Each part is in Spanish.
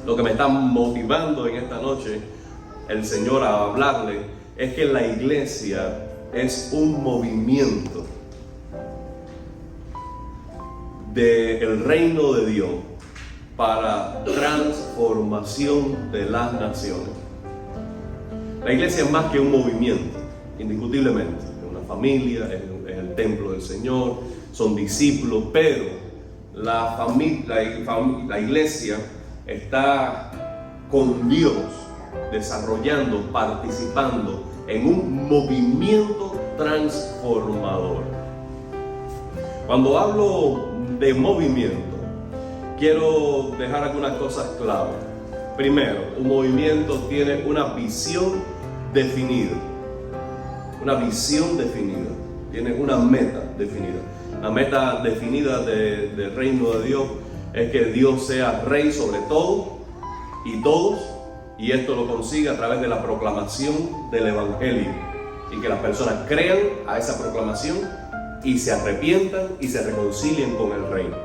lo que me está motivando en esta noche el Señor a hablarle es que la iglesia es un movimiento del reino de Dios para transformación de las naciones. La iglesia es más que un movimiento, indiscutiblemente. Es una familia, es el templo del Señor, son discípulos, pero la iglesia está con Dios, desarrollando, participando en un movimiento transformador. Cuando hablo de movimiento, quiero dejar algunas cosas claras. Primero, un movimiento tiene una visión definida. Una visión definida. Tiene una meta definida. La meta definida del reino de Dios es que Dios sea rey sobre todo y todos, y esto lo consigue a través de la proclamación del evangelio, y que las personas crean a esa proclamación y se arrepientan y se reconcilien con el reino.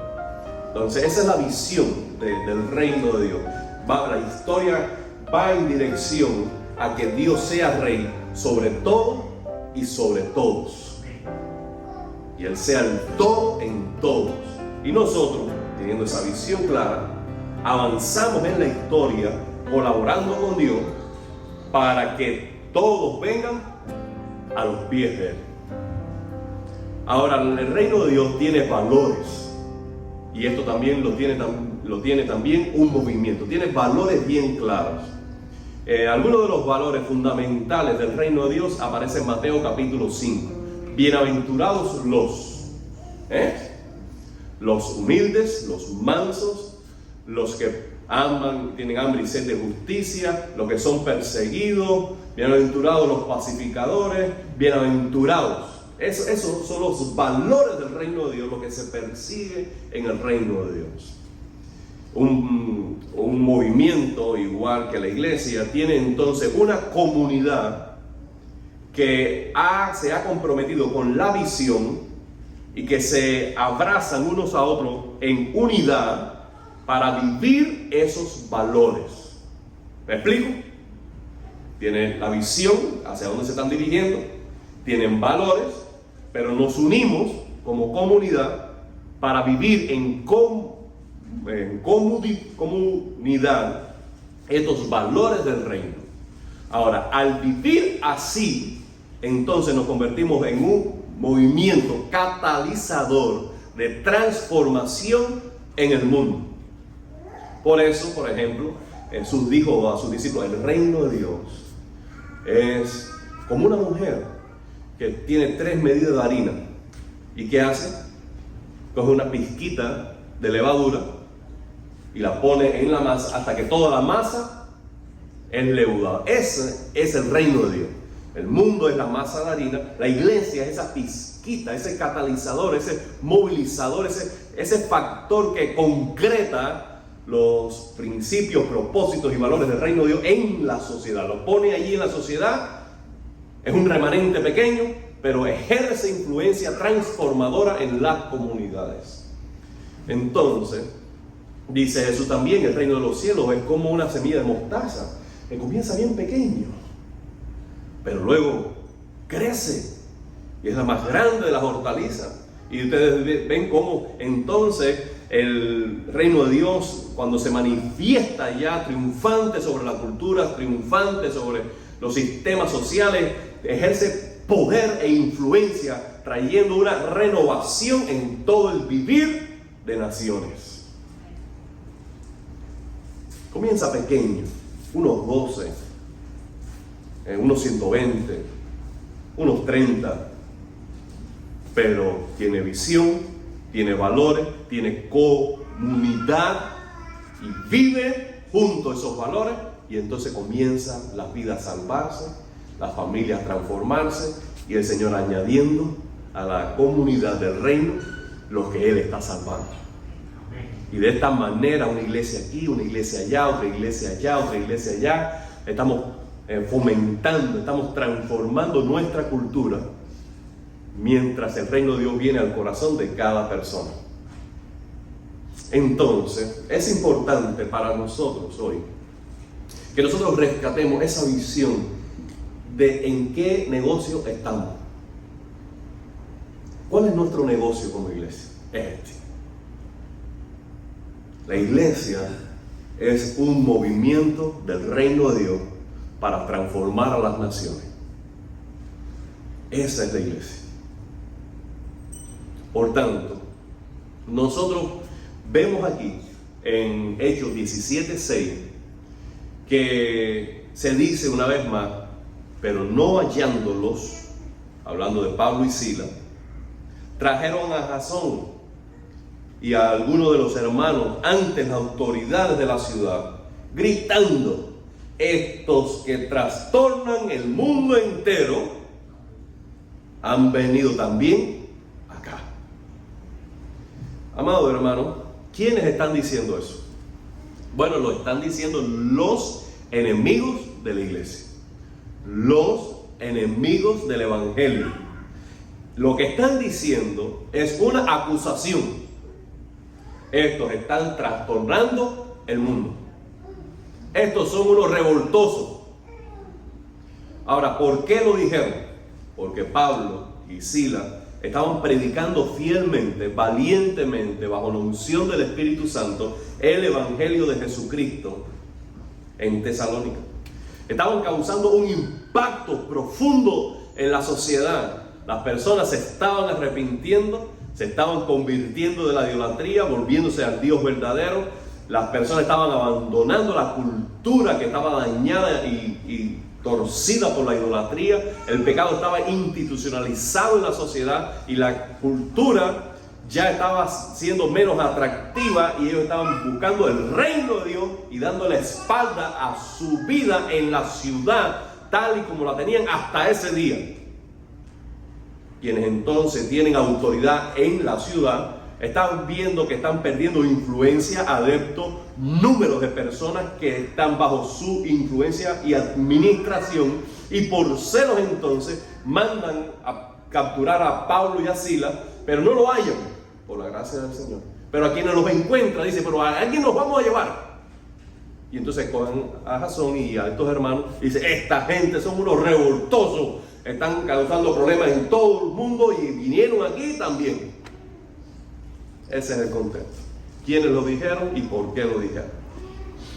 Entonces esa es la visión del reino de Dios. La historia va en dirección a que Dios sea rey sobre todo y sobre todos, y Él sea el todo en todos. Y nosotros, teniendo esa visión clara, avanzamos en la historia colaborando con Dios para que todos vengan a los pies de Él. Ahora, el reino de Dios tiene valores, y esto también lo tiene también un movimiento. Tiene valores bien claros. Algunos de los valores fundamentales del reino de Dios aparecen en Mateo capítulo 5. Bienaventurados los humildes, los mansos, los que tienen hambre y sed de justicia, los que son perseguidos. Bienaventurados los pacificadores, bienaventurados. Esos son los valores del reino de Dios, lo que se persigue en el reino de Dios. Un movimiento, igual que la iglesia, tiene entonces una comunidad que se ha comprometido con la visión y que se abrazan unos a otros en unidad para vivir esos valores. ¿Me explico? Tienen la visión hacia dónde se están dirigiendo, tienen valores, pero nos unimos como comunidad para vivir en comunidad estos valores del reino. Ahora, al vivir así, entonces nos convertimos en un movimiento catalizador de transformación en el mundo. Por eso, por ejemplo, Jesús dijo a sus discípulos: el reino de Dios es como una mujer que tiene 3 medidas de harina. ¿Y qué hace? Coge una pizquita de levadura y la pone en la masa hasta que toda la masa es leudada. Ese es el reino de Dios. El mundo es la masa de harina, la iglesia es esa pizquita, ese catalizador, ese movilizador, ese factor que concreta los principios, propósitos y valores del reino de Dios en la sociedad. Lo pone allí en la sociedad. Es un remanente pequeño, pero ejerce influencia transformadora en las comunidades. Entonces, dice Jesús también, el reino de los cielos es como una semilla de mostaza, que comienza bien pequeño, pero luego crece y es la más grande de las hortalizas. Y ustedes ven cómo entonces el reino de Dios, cuando se manifiesta ya triunfante sobre la cultura, triunfante sobre los sistemas sociales, ejerce poder e influencia, trayendo una renovación en todo el vivir de naciones. Comienza pequeño, unos 12, unos 120, unos 30, pero tiene visión, tiene valores, tiene comunidad y vive junto a esos valores, y entonces comienza la vida a salvarse, las familias a transformarse, y el Señor añadiendo a la comunidad del reino lo que Él está salvando. Y de esta manera, una iglesia aquí, una iglesia allá, otra iglesia allá, otra iglesia allá, estamos fomentando, estamos transformando nuestra cultura mientras el reino de Dios viene al corazón de cada persona. Entonces, es importante para nosotros hoy que nosotros rescatemos esa visión de en qué negocio estamos. ¿Cuál es nuestro negocio como iglesia? Es este. La iglesia es un movimiento del reino de Dios para transformar a las naciones. Esa es la iglesia. Por tanto, nosotros vemos aquí en Hechos 17:6 que se dice una vez más, pero no hallándolos, hablando de Pablo y Silas, trajeron a Jasón y a algunos de los hermanos ante las autoridades de la ciudad, gritando: estos que trastornan el mundo entero han venido también acá. Amado hermano, ¿quiénes están diciendo eso? Bueno, lo están diciendo los enemigos de la iglesia, los enemigos del evangelio. Lo que están diciendo es una acusación. Estos están trastornando el mundo. Estos son unos revoltosos. Ahora, ¿por qué lo dijeron? Porque Pablo y Silas estaban predicando fielmente, valientemente, bajo la unción del Espíritu Santo, el Evangelio de Jesucristo en Tesalónica. Estaban causando un impacto profundo en la sociedad. Las personas se estaban arrepintiendo, se estaban convirtiendo de la idolatría, volviéndose al Dios verdadero. Las personas estaban abandonando la cultura que estaba dañada y torcida por la idolatría. El pecado estaba institucionalizado en la sociedad y la cultura ya estaba siendo menos atractiva, y ellos estaban buscando el reino de Dios y dando la espalda a su vida en la ciudad tal y como la tenían hasta ese día. Quienes entonces tienen autoridad en la ciudad están viendo que están perdiendo influencia, adeptos, números de personas que están bajo su influencia y administración, y por celos entonces mandan a capturar a Pablo y a Silas, pero no lo hallan, por la gracia del Señor. Pero a quienes los encuentra dice: pero a alguien nos vamos a llevar. Y entonces cogen a Jasón y a estos hermanos y dice: esta gente son unos revoltosos, están causando problemas en todo el mundo y vinieron aquí también. Ese es el contexto. ¿Quiénes lo dijeron y por qué lo dijeron?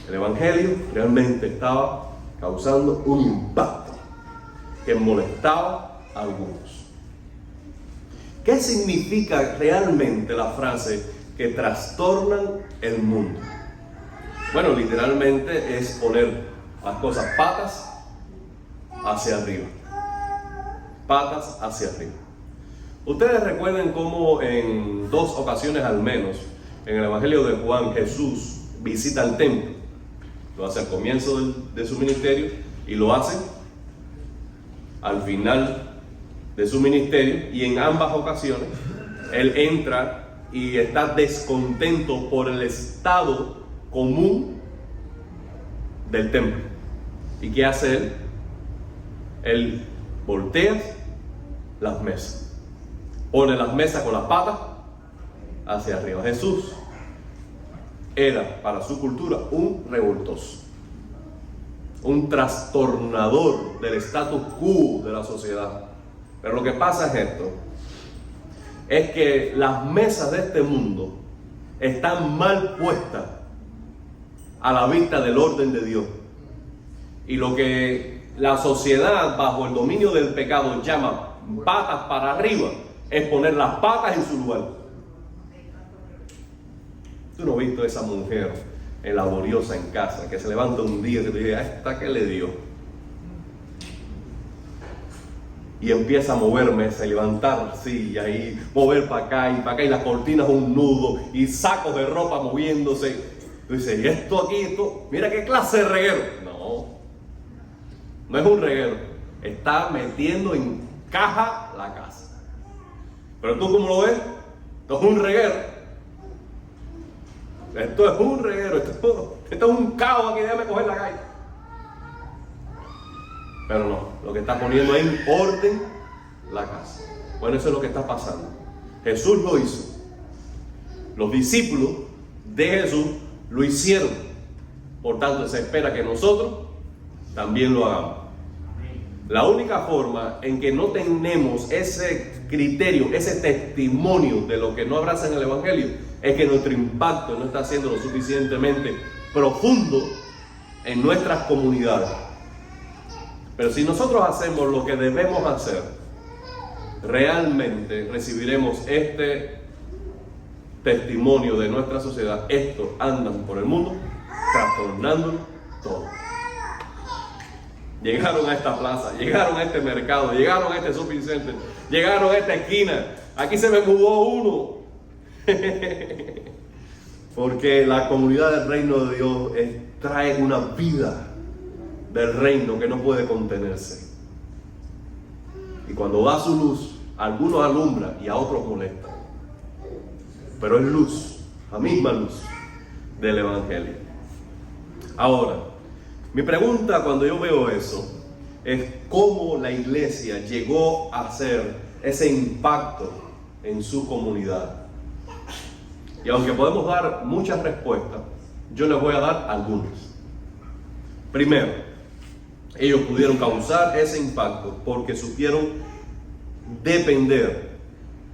El evangelio realmente estaba causando un impacto que molestaba a algunos. ¿Qué significa realmente la frase que trastornan el mundo? Bueno, literalmente es poner las cosas patas hacia arriba. Patas hacia arriba. Ustedes recuerden cómo en 2 ocasiones al menos en el Evangelio de Juan Jesús visita el templo. Lo hace al comienzo de su ministerio y lo hace al final de su ministerio, y en ambas ocasiones él entra y está descontento por el estado común del templo. ¿Y qué hace él? Él voltea las mesas. Pone las mesas con las patas hacia arriba. Jesús era para su cultura un revoltoso, un trastornador del status quo de la sociedad. Pero lo que pasa es esto: es que las mesas de este mundo están mal puestas a la vista del orden de Dios. Y lo que la sociedad bajo el dominio del pecado llama patas para arriba es poner las patas en su lugar. Tú no has visto a esa mujer laboriosa en casa que se levanta un día y te dice: ¿a esta qué le dio? Y empieza a mover mesa y levantar sillas y mover para acá y para acá, y las cortinas un nudo y sacos de ropa moviéndose. Tú dices: ¿y esto aquí? Esto, mira qué clase de reguero. No es un reguero, está metiendo en caja la casa. Pero tú, ¿cómo lo ves? Esto es un reguero. Esto es un reguero. Esto es un caos aquí, déjame coger la calle. Pero no, lo que está poniendo en orden la casa. Bueno, eso es lo que está pasando. Jesús lo hizo. Los discípulos de Jesús lo hicieron. Por tanto, se espera que nosotros también lo hagamos. La única forma en que no tenemos ese criterio, ese testimonio de lo que no abrazan el Evangelio, es que nuestro impacto no está siendo lo suficientemente profundo en nuestras comunidades. Pero si nosotros hacemos lo que debemos hacer, realmente recibiremos este testimonio de nuestra sociedad. Estos andan por el mundo trastornando todo. Llegaron a esta plaza, llegaron a este mercado, llegaron a este shopping center, llegaron a esta esquina. Aquí se me mudó uno. Porque la comunidad del reino de Dios trae una vida del reino que no puede contenerse. Y cuando da su luz, a algunos alumbra y a otros molesta. Pero es luz, la misma luz del Evangelio. Ahora, mi pregunta cuando yo veo eso es cómo la iglesia llegó a hacer ese impacto en su comunidad. Y aunque podemos dar muchas respuestas, yo les voy a dar algunas. Primero, ellos pudieron causar ese impacto porque supieron depender,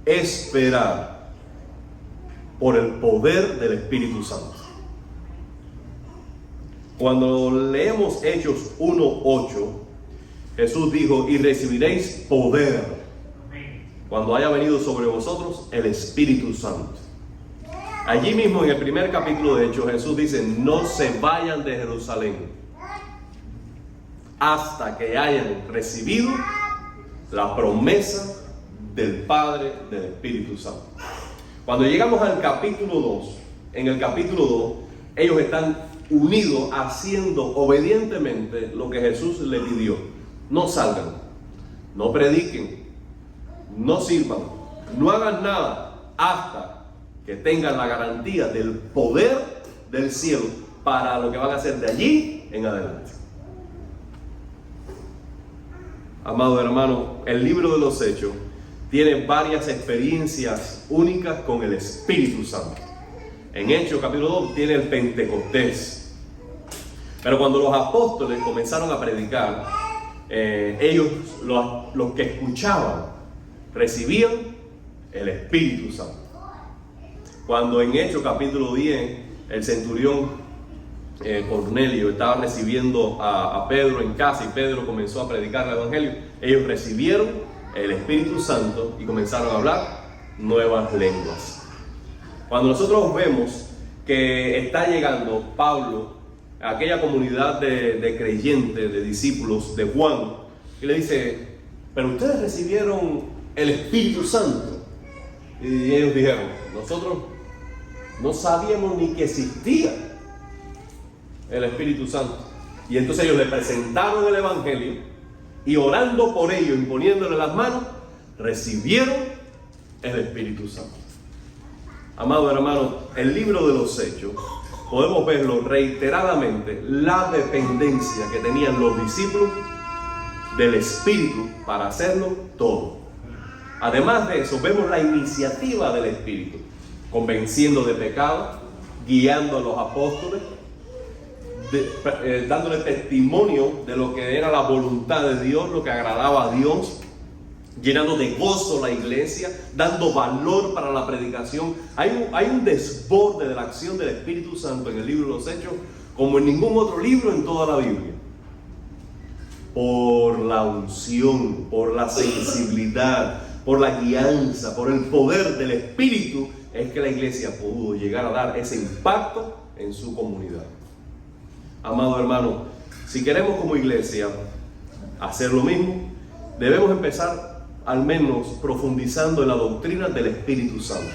esperar por el poder del Espíritu Santo. Cuando leemos Hechos 1:8, Jesús dijo: y recibiréis poder cuando haya venido sobre vosotros el Espíritu Santo. Allí mismo en el primer capítulo de Hechos, Jesús dice: no se vayan de Jerusalén hasta que hayan recibido la promesa del Padre, del Espíritu Santo. Cuando llegamos al capítulo 2, en el capítulo 2, ellos están unidos haciendo obedientemente lo que Jesús les pidió. No salgan, no prediquen, no sirvan, no hagan nada hasta que tengan la garantía del poder del cielo para lo que van a hacer de allí en adelante. Amado hermano, el libro de los Hechos tiene varias experiencias únicas con el Espíritu Santo. En Hechos capítulo 2 tiene el Pentecostés. Pero cuando los apóstoles comenzaron a predicar, ellos, los que escuchaban, recibían el Espíritu Santo. Cuando en Hechos capítulo 10 el centurión Cornelio estaba recibiendo a Pedro en casa y Pedro comenzó a predicar el Evangelio, ellos recibieron el Espíritu Santo y comenzaron a hablar nuevas lenguas. Cuando nosotros vemos que está llegando Pablo a aquella comunidad de creyentes, de discípulos de Juan, y le dice: pero ustedes recibieron el Espíritu Santo. Y ellos dijeron: nosotros no sabíamos ni que existía el Espíritu Santo. Y entonces ellos le presentaron el Evangelio y orando por ellos, imponiéndole las manos, recibieron el Espíritu Santo. Amado hermano, el libro de los Hechos, podemos verlo reiteradamente, la dependencia que tenían los discípulos del Espíritu para hacerlo todo. Además de eso, vemos la iniciativa del Espíritu, convenciendo de pecado, guiando a los apóstoles, dándole testimonio de lo que era la voluntad de Dios, lo que agradaba a Dios, llenando de gozo la iglesia, dando valor para la predicación. Hay un desborde de la acción del Espíritu Santo en el libro de los Hechos como en ningún otro libro en toda la Biblia. Por la unción, por la sensibilidad, por la guianza, por el poder del Espíritu, es que la iglesia pudo llegar a dar ese impacto en su comunidad. Amado hermano, si queremos como iglesia hacer lo mismo, debemos empezar al menos profundizando en la doctrina del Espíritu Santo.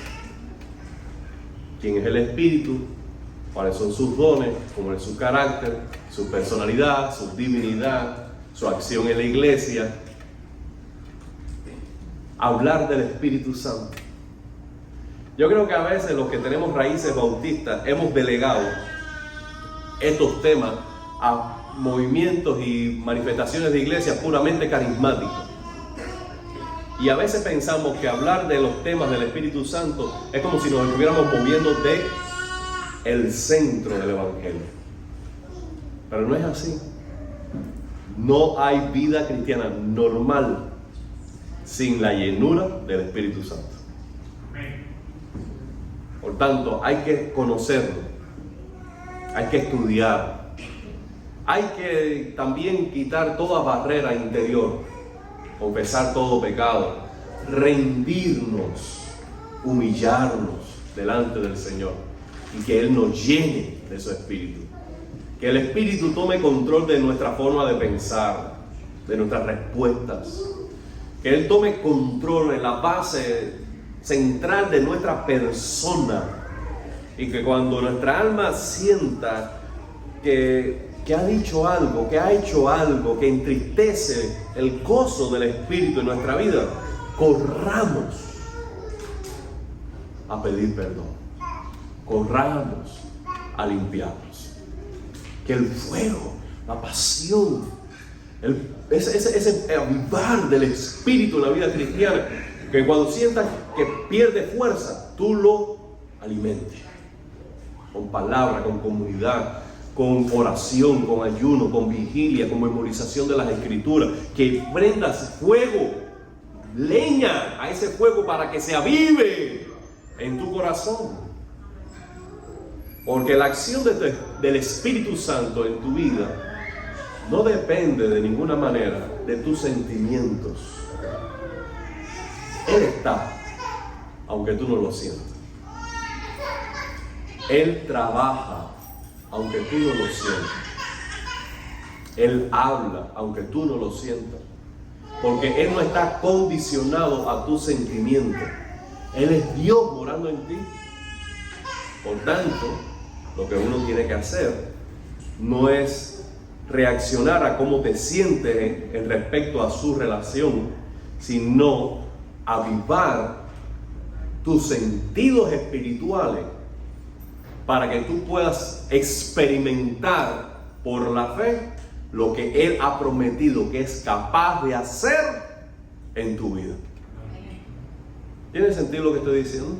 ¿Quién es el Espíritu? ¿Cuáles son sus dones? ¿Cómo es su carácter? ¿Su personalidad? ¿Su divinidad? ¿Su acción en la iglesia? Hablar del Espíritu Santo. Yo creo que a veces los que tenemos raíces bautistas hemos delegado estos temas a movimientos y manifestaciones de iglesias puramente carismáticos. Y a veces pensamos que hablar de los temas del Espíritu Santo es como si nos estuviéramos moviendo de el centro del Evangelio. Pero no es así. No hay vida cristiana normal sin la llenura del Espíritu Santo. Por tanto, hay que conocerlo, hay que estudiar, hay que también quitar toda barrera interior, confesar todo pecado, rendirnos, humillarnos delante del Señor y que Él nos llene de su Espíritu. Que el Espíritu tome control de nuestra forma de pensar, de nuestras respuestas. Que Él tome control en la base central de nuestra persona. Y que cuando nuestra alma sienta que ha dicho algo, que ha hecho algo que entristece el gozo del Espíritu en nuestra vida, corramos a pedir perdón. Corramos a limpiarnos. Que el fuego, la pasión, ese avivar del Espíritu en la vida cristiana, que cuando sientas que pierde fuerza, tú lo alimentes. Con palabra, con comunidad, con oración, con ayuno, con vigilia, con memorización de las Escrituras. Que prendas fuego, leña a ese fuego para que se avive en tu corazón. Porque la acción del Espíritu Santo en tu vida no depende de ninguna manera de tus sentimientos. Él está, aunque tú no lo sientas. Él trabaja, aunque tú no lo sientas. Él habla, aunque tú no lo sientas. Porque Él no está condicionado a tus sentimientos. Él es Dios morando en ti. Por tanto, lo que uno tiene que hacer no es reaccionar a cómo te sientes en respecto a su relación, sino avivar tus sentidos espirituales para que tú puedas experimentar por la fe lo que Él ha prometido que es capaz de hacer en tu vida. ¿Tiene sentido lo que estoy diciendo?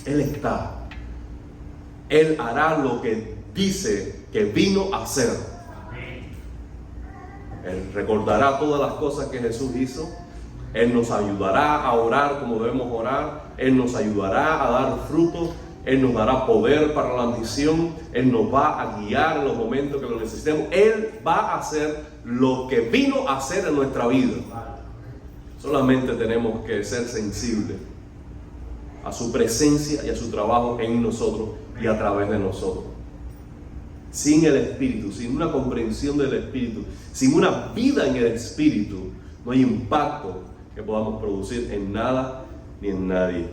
Él está. Él hará lo que dice que vino a hacer. Él recordará todas las cosas que Jesús hizo. Él nos ayudará a orar como debemos orar. Él nos ayudará a dar fruto. Él nos dará poder para la misión. Él nos va a guiar en los momentos que lo necesitemos. Él va a hacer lo que vino a hacer en nuestra vida. Solamente tenemos que ser sensibles a su presencia y a su trabajo en nosotros y a través de nosotros. Sin el Espíritu, sin una comprensión del Espíritu, sin una vida en el Espíritu, no hay impacto que podamos producir en nada ni en nadie.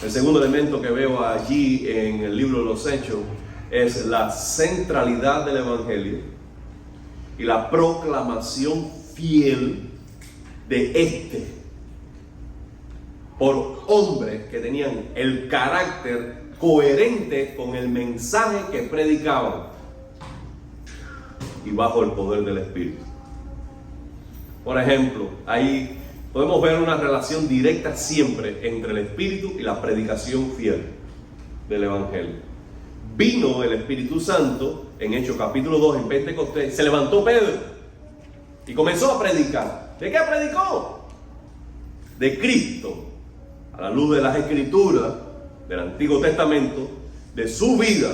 El segundo elemento que veo allí en el libro de los Hechos es la centralidad del Evangelio y la proclamación fiel de por hombres que tenían el carácter coherente con el mensaje que predicaban y bajo el poder del Espíritu. Por ejemplo, ahí podemos ver una relación directa siempre entre el Espíritu y la predicación fiel del Evangelio. Vino el Espíritu Santo en Hechos capítulo 2 en Pentecostés, se levantó Pedro y comenzó a predicar. ¿De qué predicó? De Cristo, a la luz de las Escrituras del Antiguo Testamento, de su vida,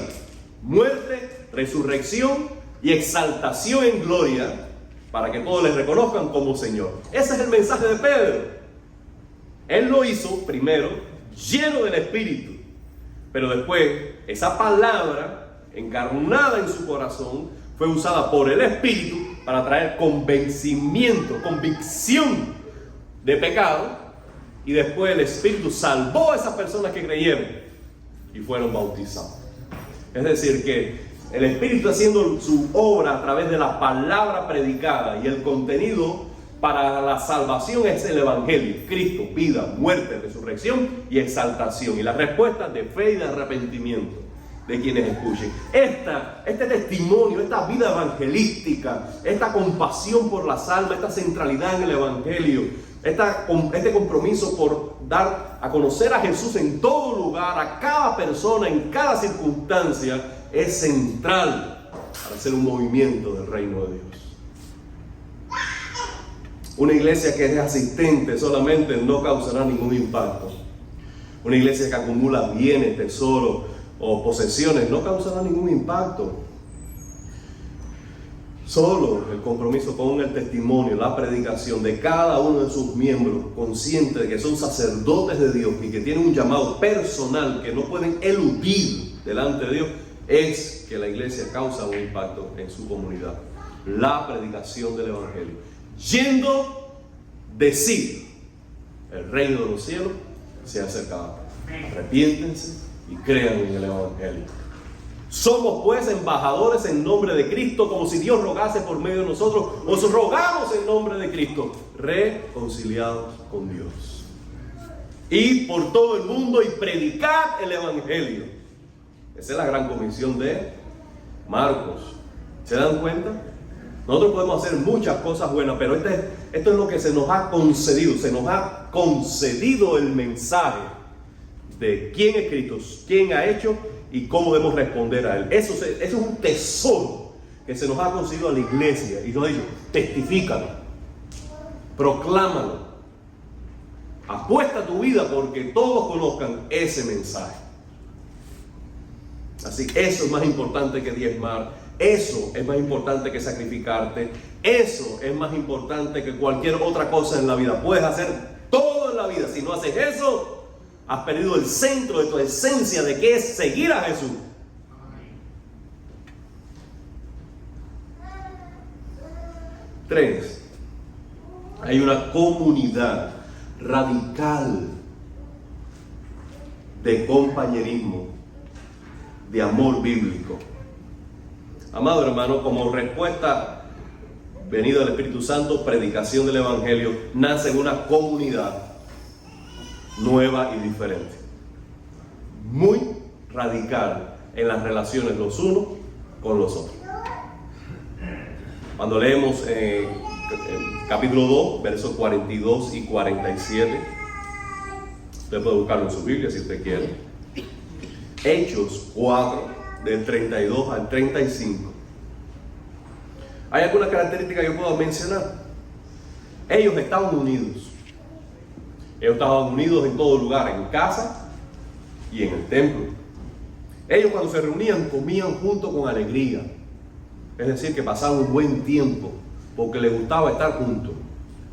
muerte, resurrección y exaltación en gloria, para que todos le reconozcan como Señor. Ese es el mensaje de Pedro. Él lo hizo primero lleno del Espíritu, pero después esa palabra encarnada en su corazón fue usada por el Espíritu para traer convencimiento, convicción de pecado, y después el Espíritu salvó a esas personas que creyeron y fueron bautizados. Es decir, que el Espíritu haciendo su obra a través de la palabra predicada, y el contenido para la salvación es el Evangelio: Cristo, vida, muerte, resurrección y exaltación, y la respuesta de fe y de arrepentimiento de quienes escuchen. Este testimonio, esta vida evangelística, esta compasión por las almas, esta centralidad en el Evangelio, este compromiso por dar a conocer a Jesús en todo lugar, lugar, a cada persona, en cada circunstancia, es central para hacer un movimiento del reino de Dios. Una iglesia que es asistente solamente no causará ningún impacto. Una iglesia que acumula bienes, tesoros o posesiones no causará ningún impacto. Solo el compromiso con el testimonio, la predicación de cada uno de sus miembros, conscientes de que son sacerdotes de Dios y que tienen un llamado personal que no pueden eludir delante de Dios, es que la iglesia causa un impacto en su comunidad. La predicación del evangelio. Yendo, decir, el reino de los cielos se ha acercado. Arrepiéntense y crean en el evangelio. Somos pues embajadores en nombre de Cristo, como si Dios rogase por medio de nosotros. Os rogamos en nombre de Cristo, reconciliados con Dios. Y por todo el mundo y predicad el evangelio. Esa es la gran comisión de Marcos. ¿Se dan cuenta? Nosotros podemos hacer muchas cosas buenas, pero esto es lo que se nos ha concedido. Se nos ha concedido el mensaje de quién es Cristo, quién ha hecho y cómo debemos responder a Él. Eso es un tesoro que se nos ha concedido a la iglesia. Y nos ha dicho, testifícalo, proclámalo, apuesta tu vida porque todos conozcan ese mensaje. Así que eso es más importante que diezmar, eso es más importante que sacrificarte, eso es más importante que cualquier otra cosa en la vida. Puedes hacer todo en la vida, si no haces eso, has perdido el centro de tu esencia de que es seguir a Jesús. Tres, hay una comunidad radical de compañerismo, de amor bíblico. Amado hermano, como respuesta venida del Espíritu Santo, predicación del Evangelio, nace en una comunidad nueva y diferente, muy radical en las relaciones los unos con los otros. Cuando leemos capítulo 2, versos 42 y 47, usted puede buscarlo en su Biblia si usted quiere. Hechos 4, del 32 al 35. Hay algunas características que yo puedo mencionar. Ellos estaban unidos. Ellos estaban unidos en todo lugar, en casa y en el templo. Ellos cuando se reunían comían juntos con alegría. Es decir, que pasaban un buen tiempo porque les gustaba estar juntos.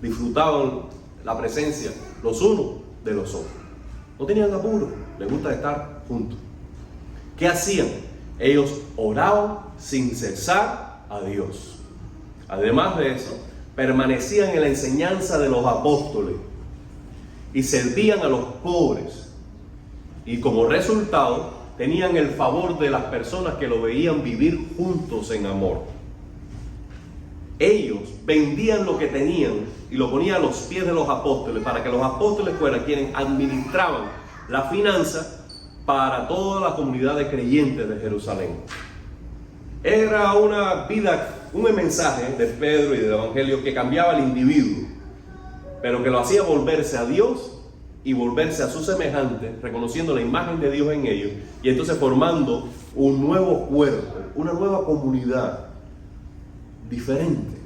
Disfrutaban la presencia los unos de los otros. No tenían apuro, les gusta estar juntos. ¿Qué hacían? Ellos oraban sin cesar a Dios. Además de eso, permanecían en la enseñanza de los apóstoles y servían a los pobres, y como resultado tenían el favor de las personas que lo veían vivir juntos en amor. Ellos vendían lo que tenían y lo ponían a los pies de los apóstoles para que los apóstoles fueran quienes administraban la finanza para toda la comunidad de creyentes de Jerusalén. Era una vida, un mensaje de Pedro y del Evangelio que cambiaba al individuo, pero que lo hacía volverse a Dios y volverse a su semejante, reconociendo la imagen de Dios en ellos, y entonces formando un nuevo cuerpo, una nueva comunidad diferente,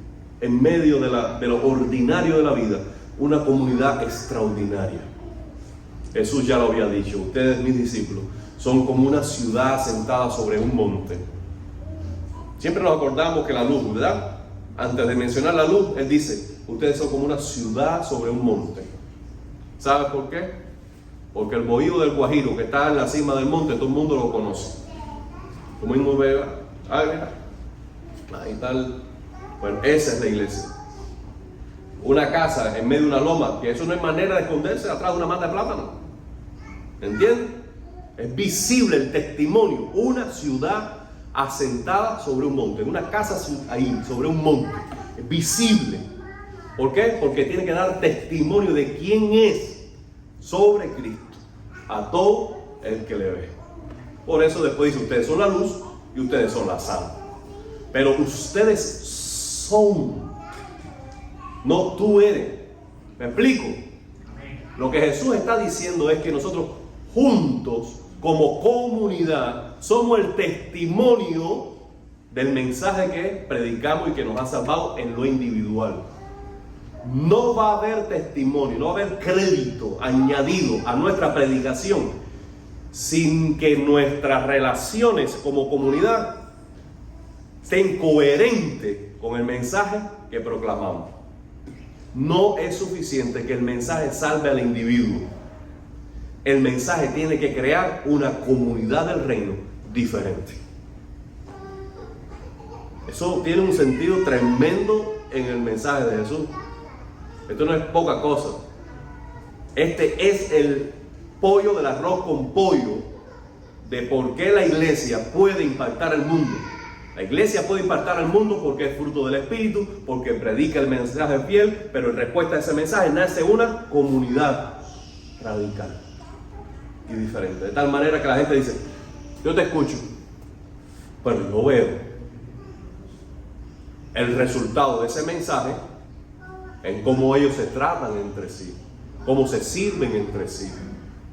en medio de lo ordinario de la vida, una comunidad extraordinaria. Jesús ya lo había dicho, ustedes mis discípulos son como una ciudad sentada sobre un monte. Siempre nos acordamos que la luz, ¿verdad? Antes de mencionar la luz, Él dice, ustedes son como una ciudad sobre un monte. ¿Sabes por qué? Porque el bohío del Guajiro, que está en la cima del monte, todo el mundo lo conoce. Tú mismo ves, mira, ahí está bueno, esa es la iglesia. Una casa en medio de una loma, que eso no es manera de esconderse atrás de una mata de plátano. ¿Entiendes? Es visible el testimonio. Una ciudad asentada sobre un monte, una casa ahí, sobre un monte. Es visible. ¿Por qué? Porque tiene que dar testimonio de quién es sobre Cristo a todo el que le ve. Por eso después dice, ustedes son la luz y ustedes son la sal. Pero ustedes son, no tú eres. ¿Me explico? Lo que Jesús está diciendo es que nosotros juntos, como comunidad, somos el testimonio del mensaje que predicamos y que nos ha salvado en lo individual. No va a haber testimonio, no va a haber crédito añadido a nuestra predicación sin que nuestras relaciones como comunidad estén coherentes con el mensaje que proclamamos. No es suficiente que el mensaje salve al individuo. El mensaje tiene que crear una comunidad del reino diferente. Eso tiene un sentido tremendo en el mensaje de Jesús. Esto no es poca cosa. Este es el pollo del arroz con pollo de por qué la iglesia puede impactar el mundo. La iglesia puede impactar al mundo porque es fruto del Espíritu, porque predica el mensaje fiel, pero en respuesta a ese mensaje nace una comunidad radical y diferente. De tal manera que la gente dice, yo te escucho, pero yo veo el resultado de ese mensaje en cómo ellos se tratan entre sí, cómo se sirven entre sí,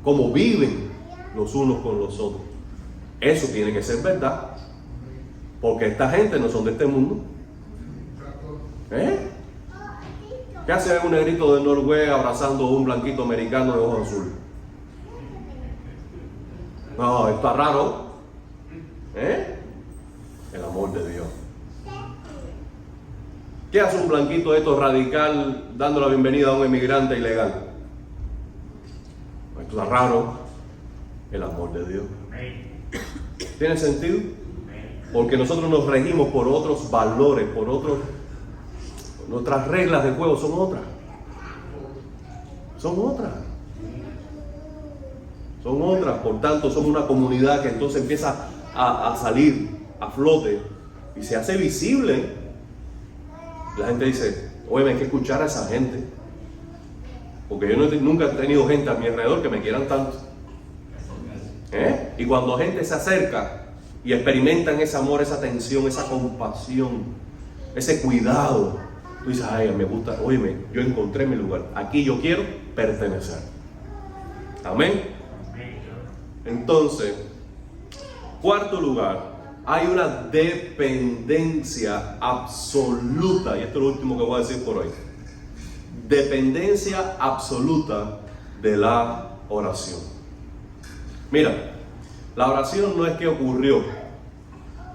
cómo viven los unos con los otros. Eso tiene que ser verdad, porque esta gente no son de este mundo. ¿Qué hace un negrito de Noruega abrazando a un blanquito americano de ojos azules? No, está raro. El amor de Dios. ¿Qué hace un blanquito de estos radical dando la bienvenida a un emigrante ilegal? Esto está raro. El amor de Dios. ¿Tiene sentido? Porque nosotros nos regimos por otros valores, por otros. Nuestras reglas de juego son otras. Son otras. Son otras. Por tanto, somos una comunidad que entonces empieza a salir a flote y se hace visible. La gente dice, oye, hay que escuchar a esa gente. Porque yo nunca he tenido gente a mi alrededor que me quieran tanto. Y cuando gente se acerca y experimentan ese amor, esa atención, esa compasión, ese cuidado, tú dices, ay, me gusta, óyeme, yo encontré mi lugar. Aquí yo quiero pertenecer. Amén. Entonces, cuarto lugar, hay una dependencia absoluta, y esto es lo último que voy a decir por hoy. Dependencia absoluta de la oración. Mira, la oración no es que ocurrió.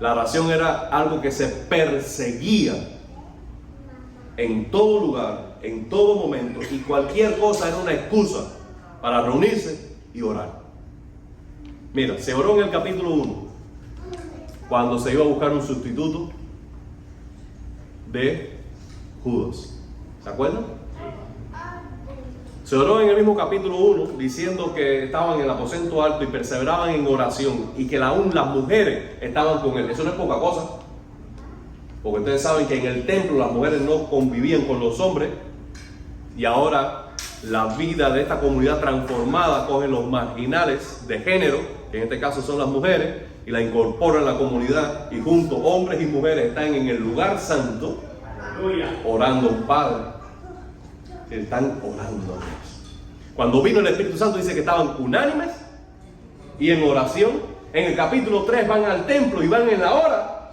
La oración era algo que se perseguía en todo lugar, en todo momento, y cualquier cosa era una excusa para reunirse y orar. Mira, se oró en el capítulo 1, cuando se iba a buscar un sustituto de Judas. ¿Se acuerdan? Se oró en el mismo capítulo 1 diciendo que estaban en el aposento alto y perseveraban en oración y que aún las mujeres estaban con él. Eso no es poca cosa, porque ustedes saben que en el templo las mujeres no convivían con los hombres, y ahora la vida de esta comunidad transformada coge los marginales de género, que en este caso son las mujeres, y la incorporan a la comunidad, y juntos hombres y mujeres están en el lugar santo orando al Padre. Están orando a Dios. Cuando vino el Espíritu Santo dice que estaban unánimes y en oración. En el capítulo 3 van al templo y van en la hora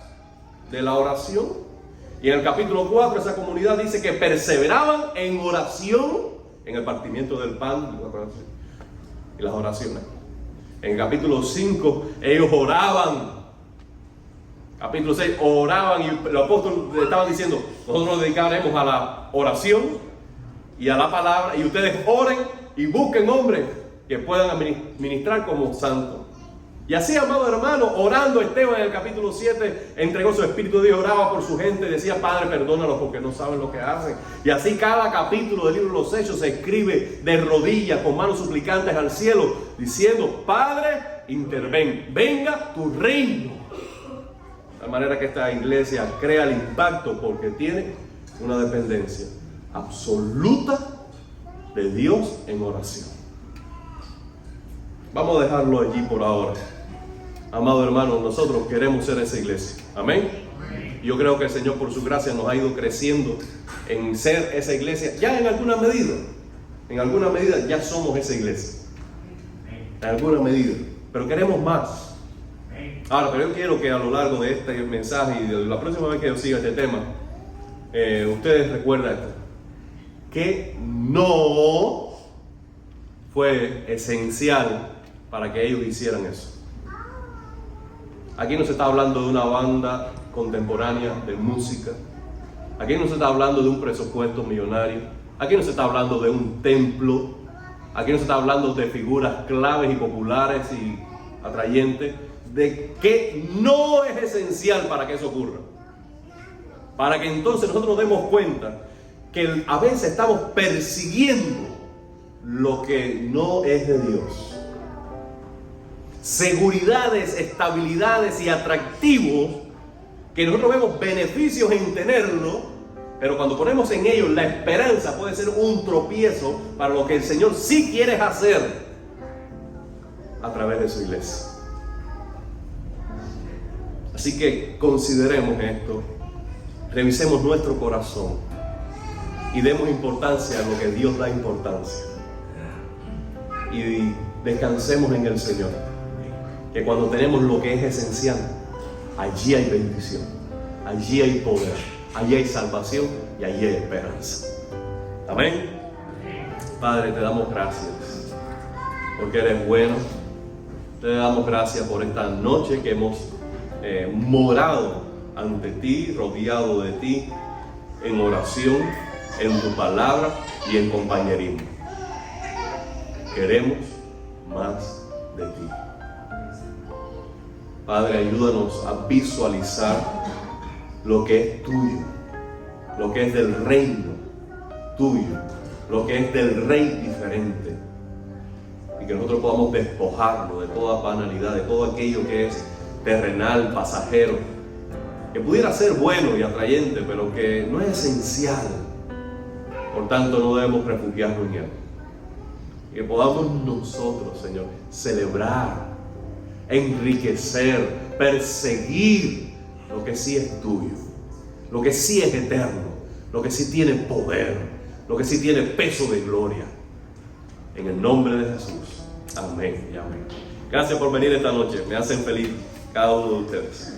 de la oración. Y en el capítulo 4 esa comunidad dice que perseveraban en oración, en el partimiento del pan y las oraciones. En el capítulo 5 ellos oraban. Capítulo 6 oraban, y los apóstoles estaban diciendo, nosotros nos dedicaremos a la oración y a la palabra, y ustedes oren y busquen hombres que puedan ministrar como santos. Y así, amado hermano, orando, Esteban en el capítulo 7 entregó su espíritu a Dios, oraba por su gente, decía, Padre, perdónalos porque no saben lo que hacen. Y así cada capítulo del libro de los Hechos se escribe de rodillas, con manos suplicantes al cielo, diciendo, Padre, interven, venga tu reino. De tal manera que esta iglesia crea el impacto porque tiene una dependencia absoluta de Dios en oración. Vamos a dejarlo allí por ahora. Amado hermano, nosotros queremos ser esa iglesia. Amén. Yo creo que el Señor por su gracia nos ha ido creciendo en ser esa iglesia. Ya en alguna medida ya somos esa iglesia. en alguna medida, pero queremos más. Ahora, pero yo quiero que a lo largo de este mensaje y de la próxima vez que yo siga este tema, ustedes recuerden esto, que no fue esencial para que ellos hicieran eso. Aquí no se está hablando de una banda contemporánea de música, aquí no se está hablando de un presupuesto millonario, aquí no se está hablando de un templo, aquí no se está hablando de figuras claves y populares y atrayentes, de que no es esencial para que eso ocurra. Para que entonces nosotros nos demos cuenta que a veces estamos persiguiendo lo que no es de Dios. Seguridades, estabilidades y atractivos que nosotros vemos beneficios en tenerlo, pero cuando ponemos en ellos la esperanza puede ser un tropiezo para lo que el Señor sí quiere hacer a través de su iglesia. Así que consideremos esto, revisemos nuestro corazón y demos importancia a lo que Dios da importancia. Y descansemos en el Señor, que cuando tenemos lo que es esencial, allí hay bendición, allí hay poder, allí hay salvación y allí hay esperanza. Amén. Padre, te damos gracias porque eres bueno. Te damos gracias por esta noche que hemos morado ante ti, rodeado de ti, en oración, en tu palabra y en compañerismo. Queremos más de ti. Padre, ayúdanos a visualizar lo que es tuyo, lo que es del reino tuyo, lo que es del rey diferente, y que nosotros podamos despojarlo de toda banalidad, de todo aquello que es terrenal, pasajero, que pudiera ser bueno y atrayente, pero que no es esencial. Por tanto, no debemos refugiarnos en él. Y que podamos nosotros, Señor, celebrar, enriquecer, perseguir lo que sí es tuyo, lo que sí es eterno, lo que sí tiene poder, lo que sí tiene peso de gloria. En el nombre de Jesús. Amén y amén. Gracias por venir esta noche. Me hacen feliz cada uno de ustedes.